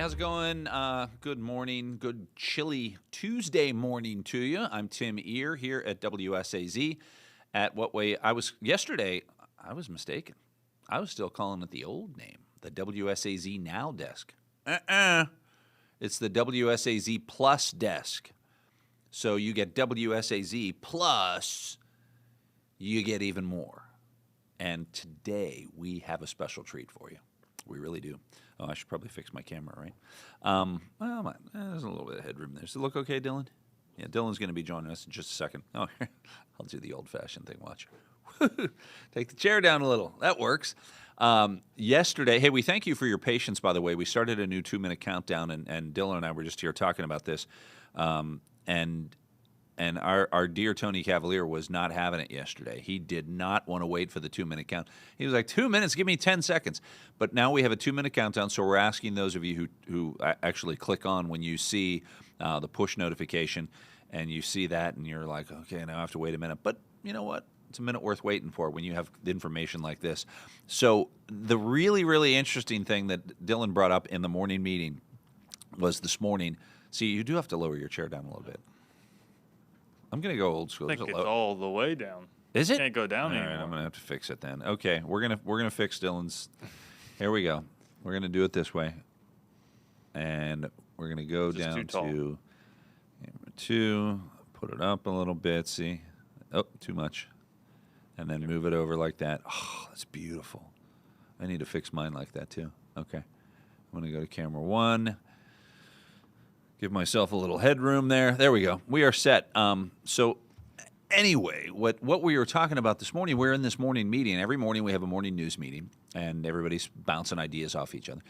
how's it going? Good morning, good chilly Tuesday morning to you. I'm Tim Ear here at WSAZ. Yesterday, I was mistaken. I was still calling it the old name, the WSAZ Now desk. It's the WSAZ Plus desk. So you get WSAZ Plus, you get even more. And today we have a special treat for you. We really do. Oh, I should probably fix my camera, right? There's a little bit of headroom there. Does it look okay, Dylan? Yeah, Dylan's going to be joining us in just a second. Oh, I'll do the old-fashioned thing. Watch. Take the chair down a little. That works. Yesterday, hey, we thank you for your patience, by the way. We started a new 2-minute countdown, and Dylan and I were just here talking about this. And our dear Tony Cavalier was not having it yesterday. He did not want to wait for the 2-minute count. He was like, 2 minutes, give me 10 seconds. But now we have a 2-minute countdown, so we're asking those of you who actually click on when you see the push notification and you see that and you're like, okay, now I have to wait a minute. But you know what? It's a minute worth waiting for when you have information like this. So the really, really interesting thing that Dylan brought up in the morning meeting was this morning. See, you do have to lower your chair down a little bit. I'm going to go old school. I think it's all the way down. Is it? Can't go down anymore. All right, I'm going to have to fix it then. Okay, we're gonna fix Dylan's. Here we go. We're going to do it this way. And we're going to go down to camera 2, put it up a little bit, see? Oh, too much. And then move it over like that. Oh, that's beautiful. I need to fix mine like that too. Okay. I'm going to go to camera 1. Give myself a little headroom there. There we go. We are set. So anyway, what we were talking about this morning, we're in this morning meeting. Every morning we have a morning news meeting, and everybody's bouncing ideas off each other.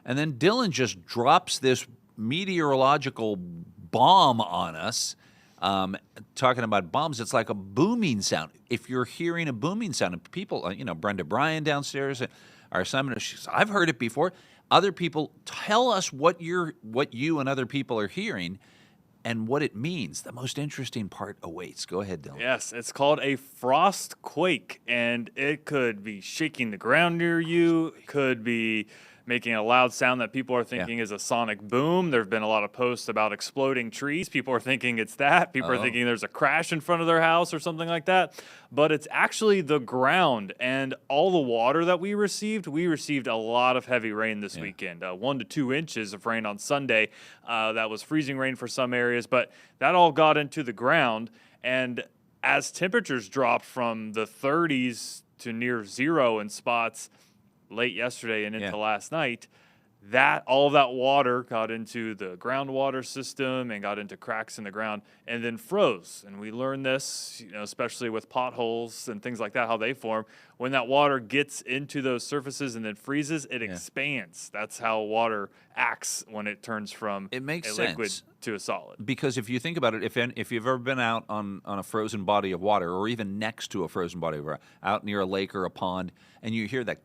And then Dylan just drops this meteorological bomb on us, talking about bombs. It's like a booming sound. If you're hearing a booming sound, and people, Brenda Bryan downstairs, our assignment, she says, I've heard it before. Other people, tell us what you and other people are hearing and what it means. The most interesting part awaits. Go ahead, Dylan. Yes, it's called a frost quake, and it could be shaking the ground near you. It could be making a loud sound that people are thinking is a sonic boom. There have been a lot of posts about exploding trees. People are thinking it's that. People are thinking there's a crash in front of their house or something like that. But it's actually the ground and all the water that we received. We received a lot of heavy rain this weekend, 1 to 2 inches of rain on Sunday. That was freezing rain for some areas, but that all got into the ground. And as temperatures dropped from the 30s to near zero in spots late yesterday and into last night, that all of that water got into the groundwater system and got into cracks in the ground and then froze. And we learned this, especially with potholes and things like that, how they form. When that water gets into those surfaces and then freezes, it expands. That's how water acts when it turns from liquid to a solid. Because if you think about it, if you've ever been out on a frozen body of water or even next to a frozen body of water, out near a lake or a pond, and you hear that,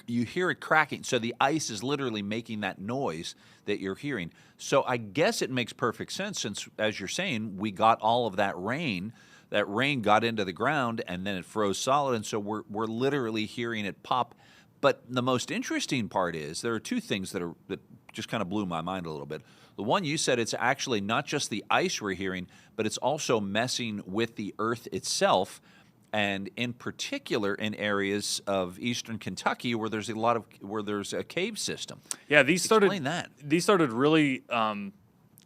you hear it cracking. So the ice is literally making that noise that you're hearing. So I guess it makes perfect sense since, as you're saying, we got all of that rain. That rain got into the ground and then it froze solid, and so we're literally hearing it pop. But the most interesting part is there are two things that just kind of blew my mind a little bit. The one, you said it's actually not just the ice we're hearing, but it's also messing with the earth itself, and in particular in areas of eastern Kentucky where there's a cave system. Yeah, Explain that. These started really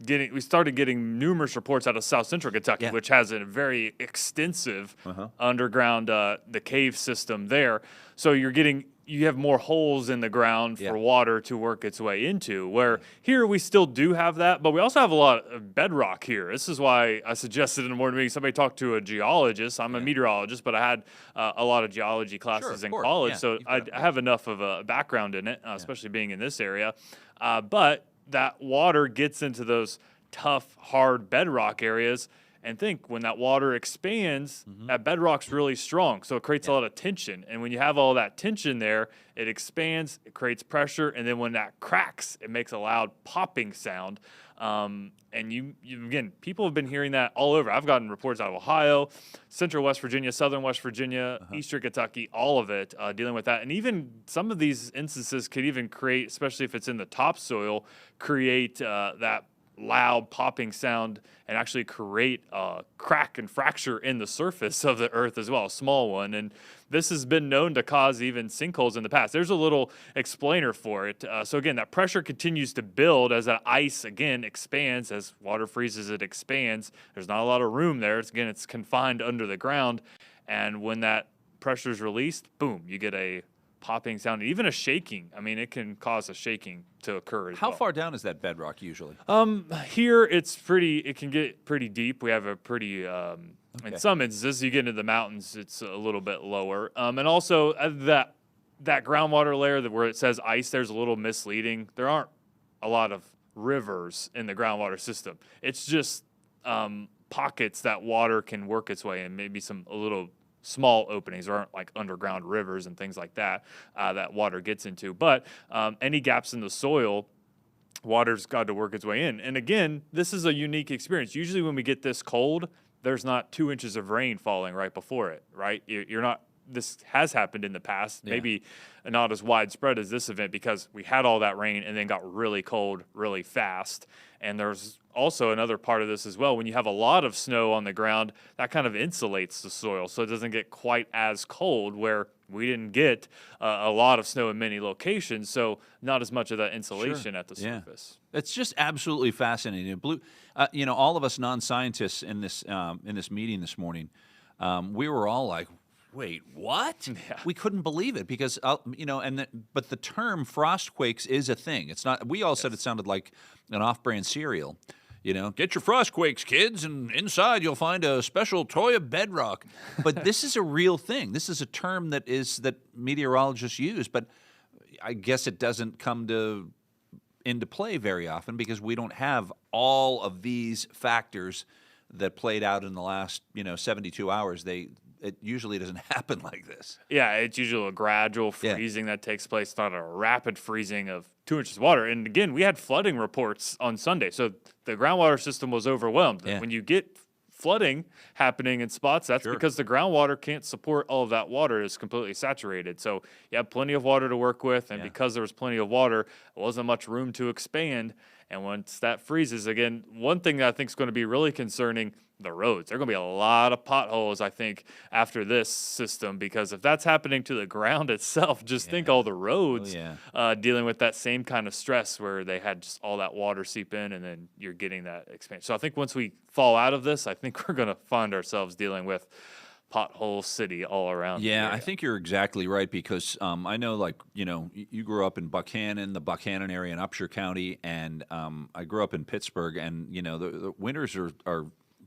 we started getting numerous reports out of South Central Kentucky, which has a very extensive underground the cave system there. So you have more holes in the ground for water to work its way into, where here we still do have that, but we also have a lot of bedrock here. This is why I suggested in the morning meeting somebody talk to a geologist. I'm a meteorologist, but I had a lot of geology classes in college, so I have enough of a background in it, especially being in this area. But that water gets into those tough, hard bedrock areas, And think when that water expands, that bedrock's really strong. So it creates a lot of tension. And when you have all that tension there, it expands, it creates pressure. And then when that cracks, it makes a loud popping sound. And you again, people have been hearing that all over. I've gotten reports out of Ohio, central West Virginia, southern West Virginia, eastern Kentucky, all of it dealing with that. And even some of these instances could even create, especially if it's in the topsoil, create that loud popping sound and actually create a crack and fracture in the surface of the earth as well, a small one. And this has been known to cause even sinkholes in the past. There's a little explainer for it. So again, that pressure continues to build as that ice again expands. As water freezes, it expands. There's not a lot of room there. It's confined under the ground. And when that pressure is released, boom, you get a popping sound, even a shaking. I mean, it can cause a shaking to occur as How well. far down is that bedrock usually? Here it can get pretty deep. We have a pretty, in some instances, you get into the mountains, it's a little bit lower. And also that groundwater layer where it says ice, there's a little misleading. There aren't a lot of rivers in the groundwater system. It's just pockets that water can work its way in, maybe a little small openings. There aren't like underground rivers and things like that that water gets into. But any gaps in the soil, water's got to work its way in. And again, this is a unique experience. Usually when we get this cold, there's not 2 inches of rain falling right before it, right? You're not. This has happened in the past, maybe not as widespread as this event because we had all that rain and then got really cold really fast. And there's also another part of this as well. When you have a lot of snow on the ground, that kind of insulates the soil so it doesn't get quite as cold, where we didn't get a lot of snow in many locations, so not as much of that insulation at the surface. It's just absolutely fascinating. All of us non-scientists in this meeting this morning, we were all like, wait, what? Yeah. We couldn't believe it because, but the term frost quakes is a thing. It's not, we all said it sounded like an off-brand cereal. Get your frost quakes, kids, and inside you'll find a special toy of bedrock. But this is a real thing. This is a term that meteorologists use, but I guess it doesn't come into play very often because we don't have all of these factors that played out in the last, 72 hours. It usually doesn't happen like this. Yeah, it's usually a gradual freezing that takes place, not a rapid freezing of 2 inches of water. And again, we had flooding reports on Sunday, so the groundwater system was overwhelmed. Yeah. When you get flooding happening in spots, that's because the groundwater can't support all of that water. It's completely saturated. So you have plenty of water to work with, and because there was plenty of water, there wasn't much room to expand. And once that freezes, again, one thing that I think is going to be really concerning, the roads. There are going to be a lot of potholes, I think, after this system, because if that's happening to the ground itself, just think all the roads dealing with that same kind of stress where they had just all that water seep in and then you're getting that expansion. So I think once we fall out of this, I think we're going to find ourselves dealing with pothole city all around. Yeah, I think you're exactly right because I know, you grew up in Buchanan, the Buchanan area in Upshur County, and I grew up in Pittsburgh, and, the winters are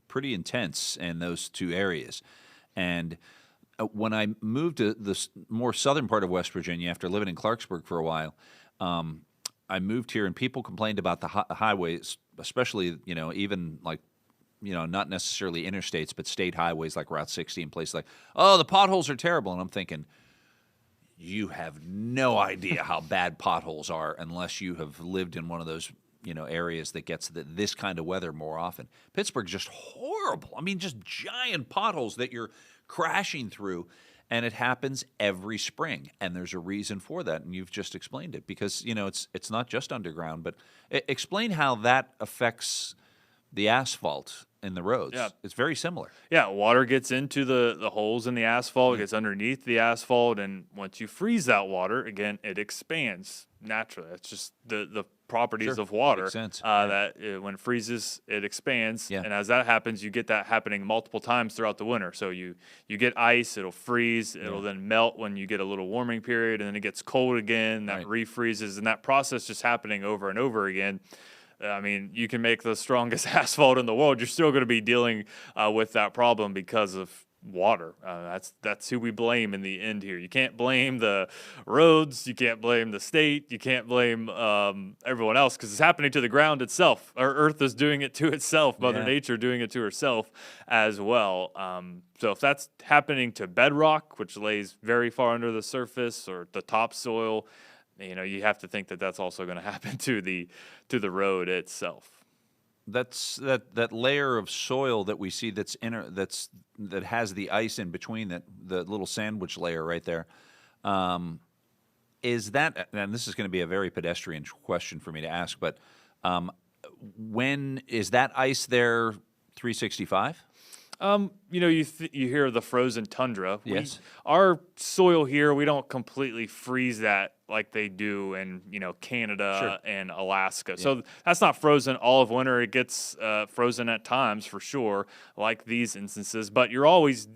pretty intense in those two areas. And when I moved to the more southern part of West Virginia after living in Clarksburg for a while, I moved here and people complained about the highways, especially, even not necessarily interstates, but state highways like Route 60 and places like, oh, the potholes are terrible. And I'm thinking, you have no idea how bad potholes are unless you have lived in one of those areas that gets this kind of weather more often. Pittsburgh's just horrible. I mean, just giant potholes that you're crashing through, and it happens every spring. And there's a reason for that, and you've just explained it because it's not just underground. But explain how that affects the asphalt in the roads. Yeah. It's very similar. Yeah, water gets into the holes in the asphalt, it gets underneath the asphalt, and once you freeze that water, again, it expands naturally. That's just the properties of water. Makes sense. When it freezes, it expands, Yeah. and as that happens, you get that happening multiple times throughout the winter. So you get ice, it'll freeze, it'll then melt when you get a little warming period, and then it gets cold again, that refreezes, and that process just happening over and over again. I mean, you can make the strongest asphalt in the world. You're still going to be dealing with that problem because of water. That's who we blame in the end here. You can't blame the roads. You can't blame the state. You can't blame everyone else, because it's happening to the ground itself. Our Earth is doing it to itself. Mother Nature doing it to herself as well. So if that's happening to bedrock, which lays very far under the surface, or the topsoil, you have to think that that's also going to happen to the road itself. That layer of soil that we see that has the ice in between, the little sandwich layer right there. Is that, and this is going to be a very pedestrian question for me to ask, but when is that ice there 365? You hear the frozen tundra. Yes. Our soil here, we don't completely freeze that like they do in, Canada and Alaska. Yeah. So that's not frozen all of winter. It gets frozen at times for sure, like these instances. But you're always,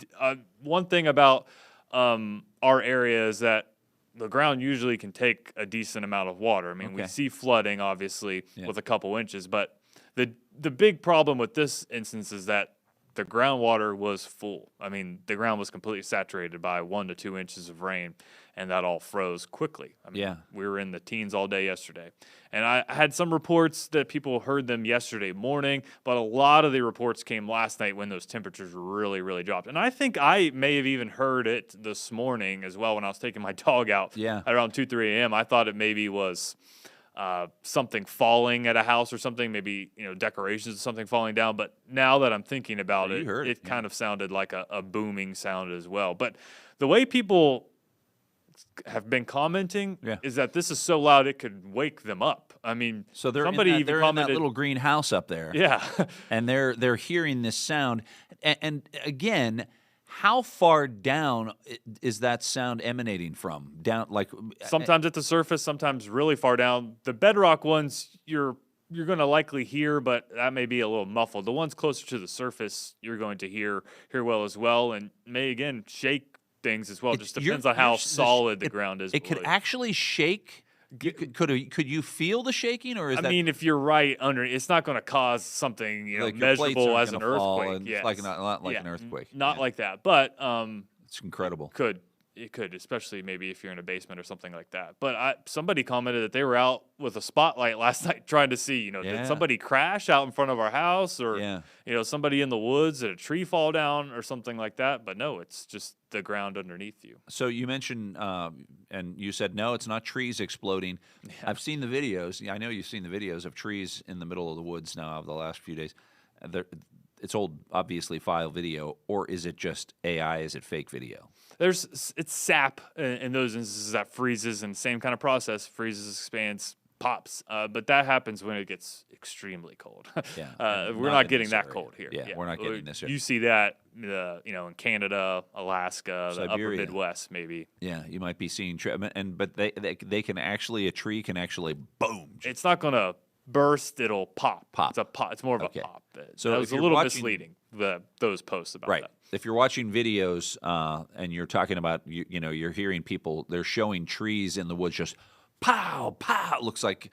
one thing about our area is that the ground usually can take a decent amount of water. I mean, we see flooding, obviously, with a couple inches. But the big problem with this instance is that the groundwater was full. I mean, the ground was completely saturated by 1 to 2 inches of rain, and that all froze quickly. I mean, we were in the teens all day yesterday. And I had some reports that people heard them yesterday morning, but a lot of the reports came last night when those temperatures really, really dropped. And I think I may have even heard it this morning as well when I was taking my dog out at around 2, 3 a.m. I thought it maybe was something falling at a house or something, maybe decorations of something falling down. But now that I'm thinking about it kind of sounded like a booming sound as well. But the way people have been commenting is that this is so loud it could wake them up. I mean, so they're in that little green house up there, and they're hearing this sound. And again, how far down is that sound emanating from? Down, like sometimes at the surface, sometimes really far down. The bedrock ones you're going to likely hear, but that may be a little muffled. The ones closer to the surface you're going to hear well as well, and may again shake things as well. Just depends on how solid the ground is. It could actually shake. Could you feel the shaking, or is I mean, if you're right under, it's not going to cause something like measurable as an earthquake. Yes. Like not like an earthquake. Not like that, but it's incredible. It could, especially maybe if you're in a basement or something like that. But somebody commented that they were out with a spotlight last night trying to see, did somebody crash out in front of our house, or somebody in the woods, did a tree fall down or something like that? But no, it's just the ground underneath you. So you mentioned, and you said, no, it's not trees exploding. Yeah. I've seen the videos. I know you've seen the videos of trees in the middle of the woods now over the last few days. It's old, obviously, file video, or is it just AI? Is it fake video? It's sap in those instances that freezes, and same kind of process, freezes, expands, pops. But that happens when it gets extremely cold. We're not getting that cold here. Yeah, we're not getting this here. You see that, in Canada, Alaska, Siberia, the upper Midwest, maybe. Yeah, you might be seeing, but they can actually, a tree can actually boom. It's not going to burst, it'll pop. It's a pop. It's more of a pop. So that was a little misleading, those posts about that. If you're watching videos and you're talking about, you're hearing people, they're showing trees in the woods just pow, pow. It looks like,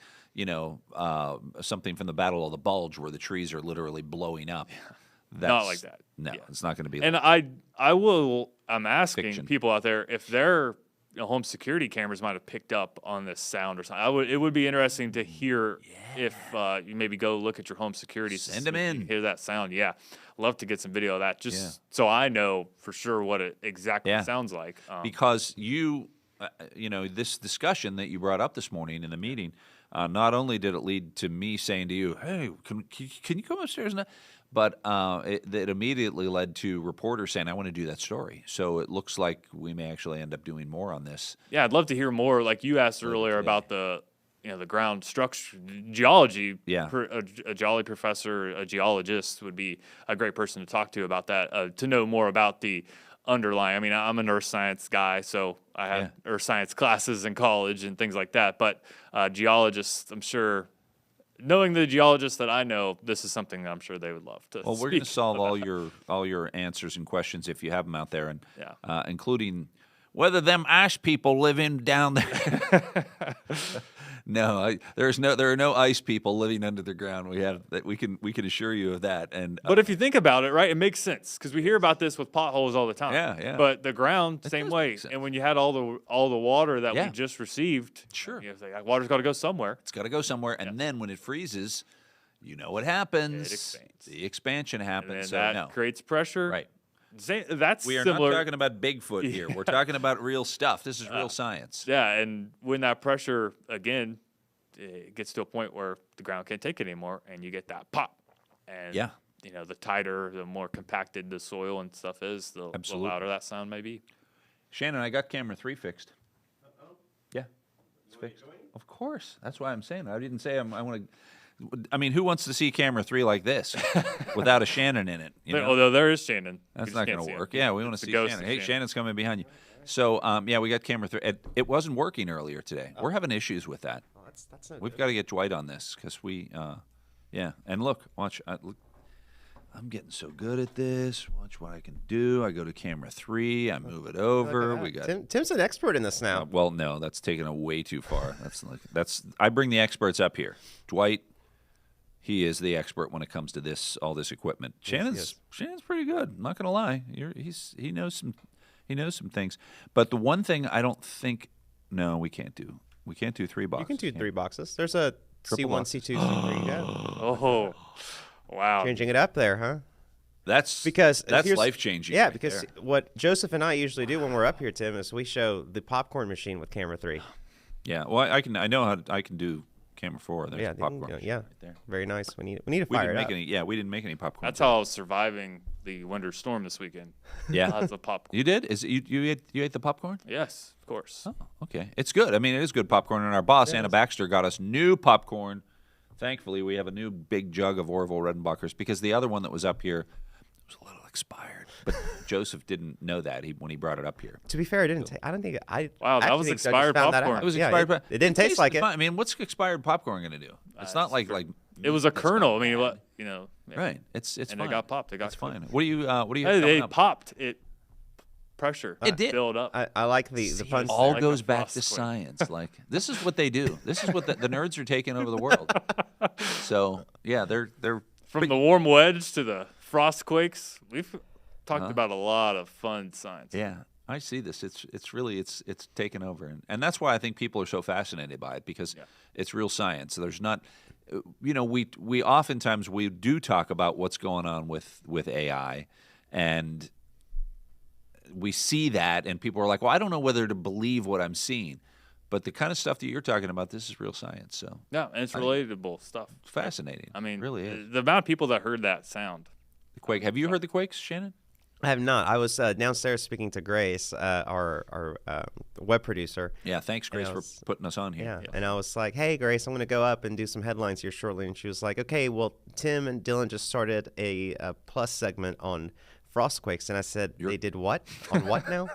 something from the Battle of the Bulge where the trees are literally blowing up. Not like that. No, it's not going to be like that. And I'm asking people out there if their home security cameras might have picked up on this sound or something. It would be interesting to hear if you maybe go look at your home security system. Send them in. Hear that sound. Yeah. Love to get some video of that just so I know for sure what it exactly sounds like. Because this discussion that you brought up this morning in the meeting, not only did it lead to me saying to you, hey, can you come upstairs now? But it immediately led to reporters saying, I want to do that story. So it looks like we may actually end up doing more on this. Yeah, I'd love to hear more. Like you asked earlier about the ground structure, geology. Yeah. A geology professor, a geologist would be a great person to talk to about that, to know more about the underlying. I mean, I'm an earth science guy, so I had earth science classes in college and things like that. But geologists, I'm sure, knowing the geologists that I know, this is something that I'm sure they would love to. Well, we're going to solve all your answers and questions if you have them out there, and including whether them ash people live in down there. No, there are no ice people living under the ground. We can assure you of that. And But if you think about it, right, it makes sense because we hear about this with potholes all the time. Yeah. But the ground, It same does way. make sense. And when you had all the water that we Yeah. just received, Sure. you know, it's like, water's got to go somewhere. it's got to go somewhere, and then when it freezes, you know what happens? It expands. The expansion And happens. then So that creates pressure. right. That's We are similar. not talking about Bigfoot here. We're talking about real stuff. This is real science. Yeah, and when that pressure again, it gets to a point where the ground can't take it anymore, and you get that pop. And Yeah. you know, the tighter, the more compacted the soil and stuff is, the louder that sound may be. Shannon, I got camera 3 fixed. Yeah, it's fixed. Of course. That's why I'm saying. I didn't say I want to. I mean, who wants to see camera 3 like this without a Shannon in it? You know? Although there is Shannon. That's You not just going can't to see work. him. Yeah, we want to It's the see ghost Shannon. of Hey, Shannon's coming behind you. So, yeah, we got camera 3. It wasn't working earlier today. We're having issues with that. Oh, that's not We've good. got to get Dwight on this because yeah. And look, watch. Look, I'm getting so good at this. Watch what I can do. I go to camera 3. I move it over. We got. Tim's an expert in this now. Well, no, that's taken it way too far. That's. I bring the experts up here. Dwight, he is the expert when it comes to all this equipment. Yes, Shannon's pretty good. I'm not gonna lie. He knows some things. But the one thing I don't think, no, we can't do 3 boxes. You can do 3 boxes. There's a Triple C1, box. C2, C3. Yeah. Oh, wow. Changing it up there, huh? That's Because that's here's- life changing. Yeah, right because there. what Joseph and I usually do when we're up here, Tim, is we show the popcorn machine with camera 3. Yeah, well, I know how I can do camera 4. There's Yeah, a popcorn. machine yeah, right there. very nice. We need to We fire didn't it make up. any. Yeah, we didn't make any popcorn. That's how I was surviving the winter storm this weekend. Yeah, Lots of popcorn. you did. You ate the popcorn? Yes, of course. Oh, okay. It's good. I mean, it is good popcorn. And our boss, Anna Baxter, got us new popcorn. Thankfully, we have a new big jug of Orville Redenbacher's because the other one that was up here was a little expired. But Joseph didn't know that when he brought it up here. To be fair, I don't think I. Wow, that actually was think I just expired found that popcorn. out. It was Yeah, expired. It didn't taste like it. fine. I mean, what's expired popcorn going to do? It's not like It was a that's kernel. I not mean, bad. yeah. Right. It's And fine. it got popped. It got It's cooked. fine. What do you have Hey, coming they up? popped it. Pressure. It did. Build up. I like the See, fun. it's All like goes a back to frost quake. science. Like this is what they do. This is what the nerds are taking over the world. So yeah, they're From the warm wedge to the frost quakes, we've talked about a lot of fun science. yeah. I see this. It's really taken over, and that's why I think people are so fascinated by it because it's real science. There's not, we oftentimes we do talk about what's going on with AI, and we see that, and people are like, well, I don't know whether to believe what I'm seeing. But the kind of stuff that you're talking about, this is real science. So Yeah, and it's relatable stuff. it's fascinating. I mean, it really is. the amount of people that heard that sound. The quake. Have you heard the quakes, Shannon? I have not. I was downstairs speaking to Grace, our web producer. Yeah. Thanks, Grace, I for was- putting us on here. Yeah. And I was like, hey, Grace, I'm going to go up and do some headlines here shortly. And she was like, okay, well, Tim and Dylan just started a plus segment on frostquakes. And I said, they did what? On what now?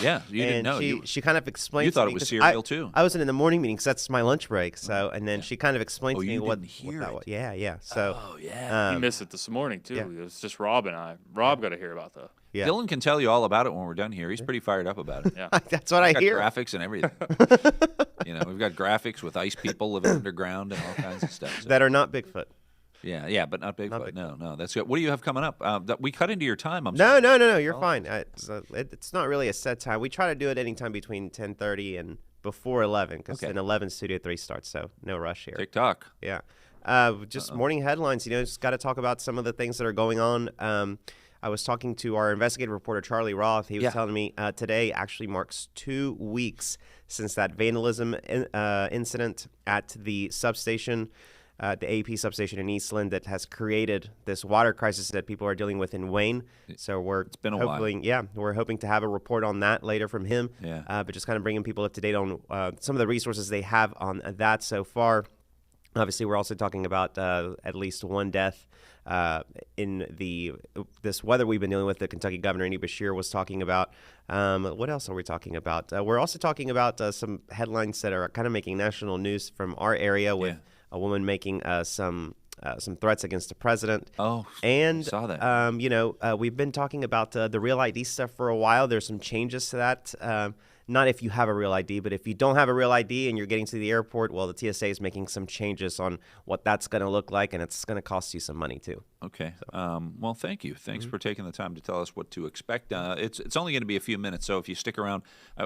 Yeah. You didn't know. She kind of explained you to thought me, it was 'cause cereal, too. I wasn't in the morning meeting because that's my lunch break. So, and then she kind of explained Oh, to me you what didn't hear that it. was. Yeah. So, Oh, yeah. You missed it this morning, too. yeah. It was just Rob and I. Rob got to hear about that. yeah. Dylan can tell you all about it when we're done here. He's pretty fired up about it. Yeah. That's what I Got hear. graphics and everything. We've got graphics with ice people living underground and all kinds of stuff. So, That are not Bigfoot. yeah, but not Bigfoot. Bigfoot. No, that's good. What do you have coming up? We cut into your time. I'm No, sorry. you're fine. It's not really a set time. We try to do it anytime between 10:30 and before 11 because Okay. then 11 Studio 3 starts, so no rush here. TikTok. Yeah. Just morning headlines, just got to talk about some of the things that are going on. I was talking to our investigative reporter, Charlie Roth. He was telling me today actually marks 2 weeks since that vandalism incident at the substation, the AP substation in Eastland that has created this water crisis that people are dealing with in Wayne. So it's been a while. hopefully, yeah, we're hoping to have a report on that later from him. Yeah. But just kind of bringing people up to date on some of the resources they have on that so far. Obviously, we're also talking about at least one death in this weather we've been dealing with. The Kentucky governor, Andy Beshear, was talking about. What else are we talking about? We're also talking about some headlines that are kind of making national news from our area with a woman making some threats against the president. Oh, and saw that. we've been talking about the Real ID stuff for a while. There's some changes to that. not if you have a real ID, but if you don't have a real ID and you're getting to the airport, well, the TSA is making some changes on what that's going to look like, and it's going to cost you some money too. Okay. Well, thank you. Thanks for taking the time to tell us what to expect. It's only going to be a few minutes, so if you stick around,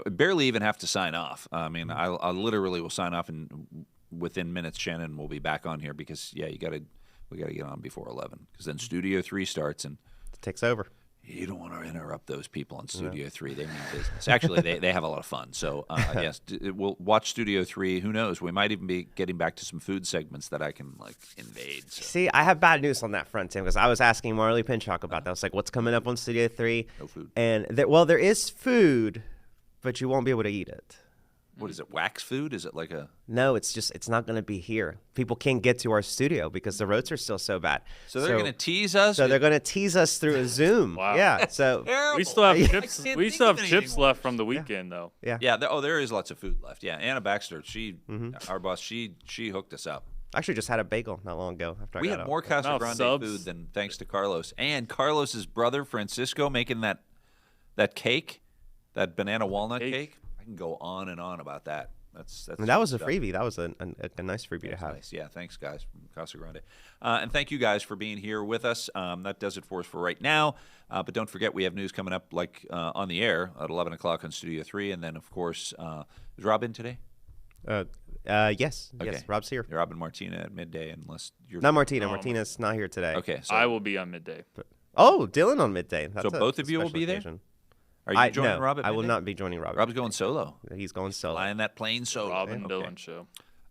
barely even have to sign off. I mean, I literally will sign off, and within minutes, Shannon will be back on here because, yeah, we got to get on before 11 because then Studio 3 starts and It takes over. you don't want to interrupt those people in Studio 3. They mean business. Actually, they have a lot of fun. So, yes, we'll watch Studio 3. Who knows? We might even be getting back to some food segments that I can, like, invade. So. See, I have bad news on that front, Tim, because I was asking Marley Pinchak about that. I was like, what's coming up on Studio 3? No food. And, there is food, but you won't be able to eat it. What is it, wax food? Is it like a... No, it's not going to be here. People can't get to our studio because the roads are still so bad. So they're going to tease us? So they're going to tease us through a Zoom. Wow. Yeah, so... We still have I chips. can't We think still of have anything chips more. left from the weekend, though. Yeah. Yeah, there is lots of food left. Yeah, Anna Baxter, our boss, she hooked us up. I actually just had a bagel not long ago after We I got had out. more Casa Now Grande subs. food than thanks to Carlos. And Carlos's brother, Francisco, making that cake, that banana walnut cake. I can go on and on about that. That's And that was a stuff. freebie. That was a nice freebie to That's have. nice. Yeah, thanks, guys, from Casa Grande. And thank you guys for being here with us. That does it for us for right now. But don't forget, we have news coming up like on the air at 11 o'clock on Studio 3. And then, of course, is Rob in today? Yes. Okay. Yes, Rob's here. Rob and Martina at midday, unless you're... Not Martina. Martina's not here today. Okay, so I will be on midday. Oh, Dylan on midday. That's both of you will special be there? occasion. are you joining no, Rob at I will midday? not be joining Rob. Rob's going solo. He's going solo. Flying that plane solo. Rob and Okay. Dylan show.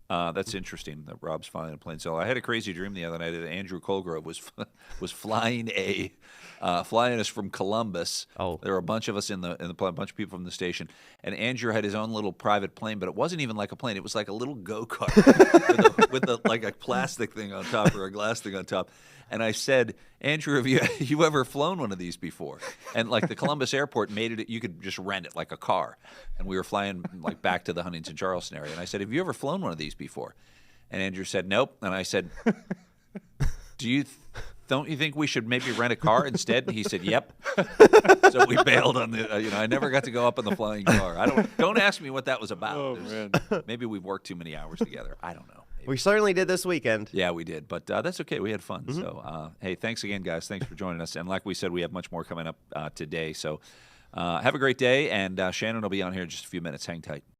That's interesting that Rob's flying a plane solo. I had a crazy dream the other night that Andrew Colgrove was flying flying us from Columbus. Oh. There were a bunch of us in the plane, a bunch of people from the station, and Andrew had his own little private plane, but it wasn't even like a plane. It was like a little go-kart with like a plastic thing on top or a glass thing on top. And I said, Andrew, have you ever flown one of these before? And like the Columbus airport made it, you could just rent it like a car. And we were flying like back to the Huntington Charleston area. And I said, have you ever flown one of these before? And Andrew said, nope. And I said, don't you think we should maybe rent a car instead? And he said, yep. So we bailed on the, I never got to go up in the flying car. Don't ask me what that was about. Oh, man. Maybe we've worked too many hours together. I don't know. Maybe. We certainly did this weekend. Yeah, we did, but that's okay. We had fun. So, hey, thanks again, guys. Thanks for joining us. And like we said, we have much more coming up today. So, have a great day. And Shannon will be on here in just a few minutes. Hang tight.